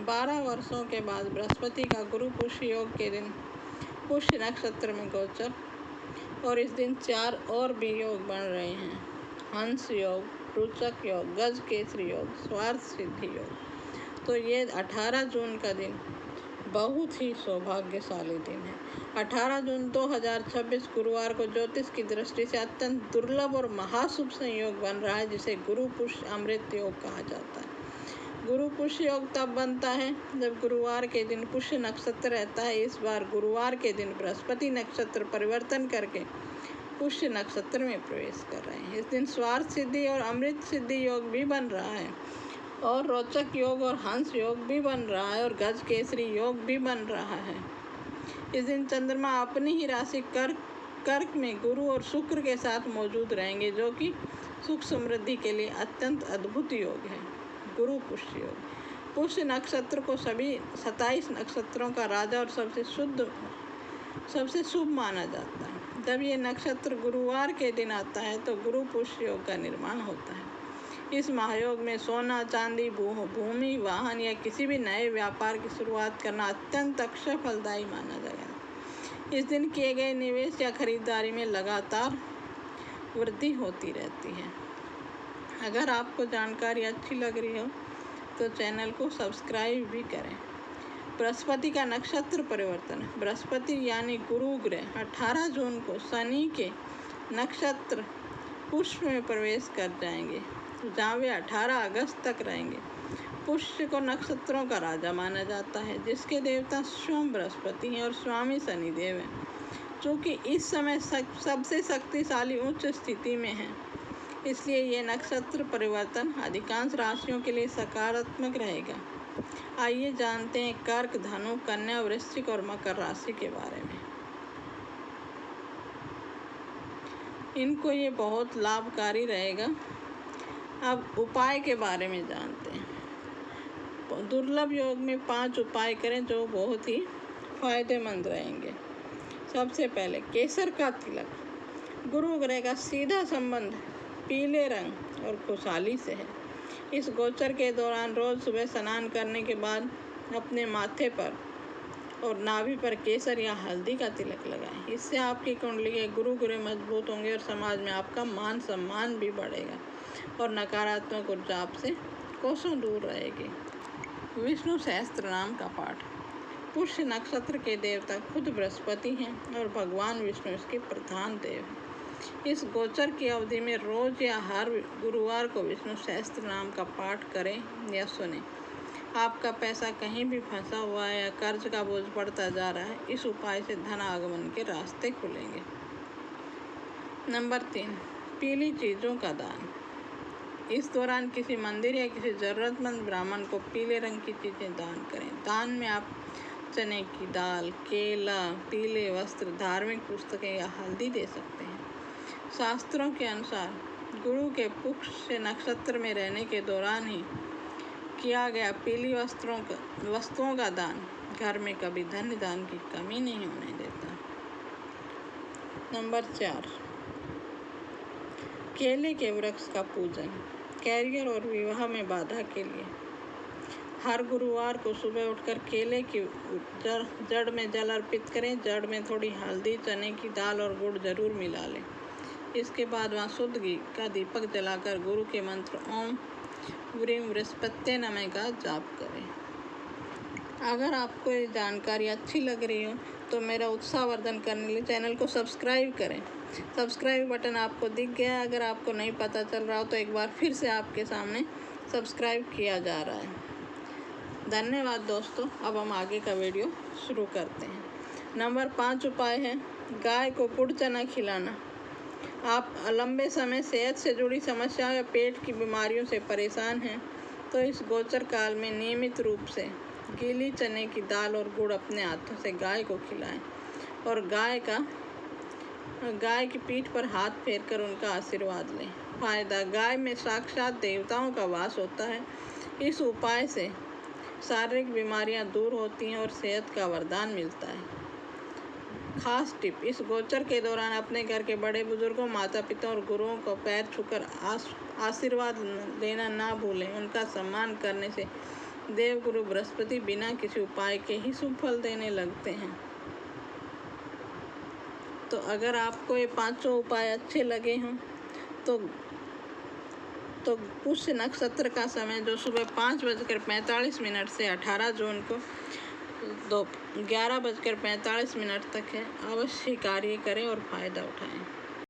12 वर्षों के बाद बृहस्पति का गुरु पुष्य योग के दिन पुष्य नक्षत्र में गोचर, और इस दिन 4 और भी योग बन रहे हैं। हंस योग, रोचक योग, गज केसरी योग, स्वार्थ सिद्धि योग। तो ये 18 जून का दिन बहुत ही सौभाग्यशाली दिन है। 18 जून 2026 गुरुवार को ज्योतिष की दृष्टि से अत्यंत दुर्लभ और महाशुभ संयोग बन रहा है, जिसे गुरु पुष्य अमृत योग कहा जाता है। गुरु पुष्य योग तब बनता है जब गुरुवार के दिन पुष्य नक्षत्र रहता है। इस बार गुरुवार के दिन बृहस्पति नक्षत्र परिवर्तन करके पुष्य नक्षत्र में प्रवेश कर रहे हैं। इस दिन स्वार्थ सिद्धि और अमृत सिद्धि योग भी बन रहा है, और रोचक योग और हंस योग भी बन रहा है, और गज केसरी योग भी बन रहा है। इस दिन चंद्रमा अपनी ही राशि कर्क में गुरु और शुक्र के साथ मौजूद रहेंगे, जो कि सुख समृद्धि के लिए अत्यंत अद्भुत योग है। गुरु पुष्य योग पुष्य नक्षत्र को सभी 27 नक्षत्रों का राजा और सबसे शुभ माना जाता है। जब ये नक्षत्र गुरुवार के दिन आता है तो गुरु पुष्य योग का निर्माण होता है। इस महायोग में सोना, चांदी, भूमि, वाहन या किसी भी नए व्यापार की शुरुआत करना अत्यंत अक्षय फलदायी माना जाएगा। इस दिन किए गए निवेश या खरीदारी में लगातार वृद्धि होती रहती है। अगर आपको जानकारी अच्छी लग रही हो तो चैनल को सब्सक्राइब भी करें। बृहस्पति का नक्षत्र परिवर्तन। बृहस्पति यानी गुरु ग्रह 18 जून को शनि के नक्षत्र पुष्य में प्रवेश कर जाएंगे, जहाँ वे 18 अगस्त तक रहेंगे। पुष्य को नक्षत्रों का राजा माना जाता है, जिसके देवता स्वयं बृहस्पति हैं और स्वामी शनिदेव हैं, चूँकि इस समय सबसे शक्तिशाली उच्च स्थिति में है। इसलिए ये नक्षत्र परिवर्तन अधिकांश राशियों के लिए सकारात्मक रहेगा। आइए जानते हैं कर्क, धनु, कन्या, वृश्चिक और मकर राशि के बारे में। इनको ये बहुत लाभकारी रहेगा। अब उपाय के बारे में जानते हैं। दुर्लभ योग में 5 उपाय करें जो बहुत ही फायदेमंद रहेंगे। सबसे पहले केसर का तिलक। गुरु ग्रह का सीधा संबंध पीले रंग और खुशहाली से है। इस गोचर के दौरान रोज सुबह स्नान करने के बाद अपने माथे पर और नाभि पर केसर या हल्दी का तिलक लगाएं। इससे आपकी कुंडली के गुरु ग्रह मजबूत होंगे और समाज में आपका मान सम्मान भी बढ़ेगा और नकारात्मक ऊर्जा आपसे कोसों दूर रहेगी। विष्णु सहस्त्र नाम का पाठ। पुष्य नक्षत्र के देवता खुद बृहस्पति हैं और भगवान विष्णु इसके प्रधान देव हैं। इस गोचर की अवधि में रोज या हर गुरुवार को विष्णु सहस्त्र नाम का पाठ करें या सुने। आपका पैसा कहीं भी फंसा हुआ है या कर्ज का बोझ बढ़ता जा रहा है, इस उपाय से धन आगमन के रास्ते खुलेंगे। नंबर 3, पीली चीज़ों का दान। इस दौरान किसी मंदिर या किसी ज़रूरतमंद ब्राह्मण को पीले रंग की चीज़ें दान करें। दान में आप चने की दाल, केला, पीले वस्त्र, धार्मिक पुस्तकें या हल्दी दे सकते हैं। शास्त्रों के अनुसार गुरु के पुष्य नक्षत्र में रहने के दौरान ही किया गया पीली वस्तुओं का दान घर में कभी धन दान की कमी नहीं होने देता। नंबर 4, केले के वृक्ष का पूजन। कैरियर और विवाह में बाधा के लिए हर गुरुवार को सुबह उठकर केले की जड़ में जल अर्पित करें। जड़ में थोड़ी हल्दी, चने की दाल और गुड़ जरूर मिला लें। इसके बाद वहाँ शुद्ध घी का दीपक जलाकर गुरु के मंत्र ओम व्रीम बृहस्पत्ये नमः का जाप करें। अगर आपको ये जानकारी अच्छी लग रही हो तो मेरा उत्साहवर्धन करने के लिए चैनल को सब्सक्राइब करें। सब्सक्राइब बटन आपको दिख गया है। अगर आपको नहीं पता चल रहा हो तो एक बार फिर से आपके सामने सब्सक्राइब किया जा रहा है। धन्यवाद दोस्तों। अब हम आगे का वीडियो शुरू करते हैं। नंबर 5 उपाय है गाय को गुड़ चना खिलाना। आप लंबे समय सेहत से जुड़ी समस्याओं या पेट की बीमारियों से परेशान हैं तो इस गोचर काल में नियमित रूप से गीली चने की दाल और गुड़ अपने हाथों से गाय को खिलाएं और गाय की पीठ पर हाथ फेरकर उनका आशीर्वाद लें। फायदा, गाय में साक्षात देवताओं का वास होता है। इस उपाय से शारीरिक बीमारियां दूर होती हैं और सेहत का वरदान मिलता है। खास टिप, इस गोचर के दौरान अपने घर के बड़े बुजुर्गों, माता पिता और गुरुओं को पैर छूकर आशीर्वाद लेना ना भूलें। उनका सम्मान करने से देवगुरु बृहस्पति बिना किसी उपाय के ही शुभ फल देने लगते हैं। तो अगर आपको ये पांचों उपाय अच्छे लगे हों तो पुष्य नक्षत्र का समय जो सुबह 5:45 से 18 जून को 11:45 तक है, अवश्य कार्य करें और फायदा उठाएं।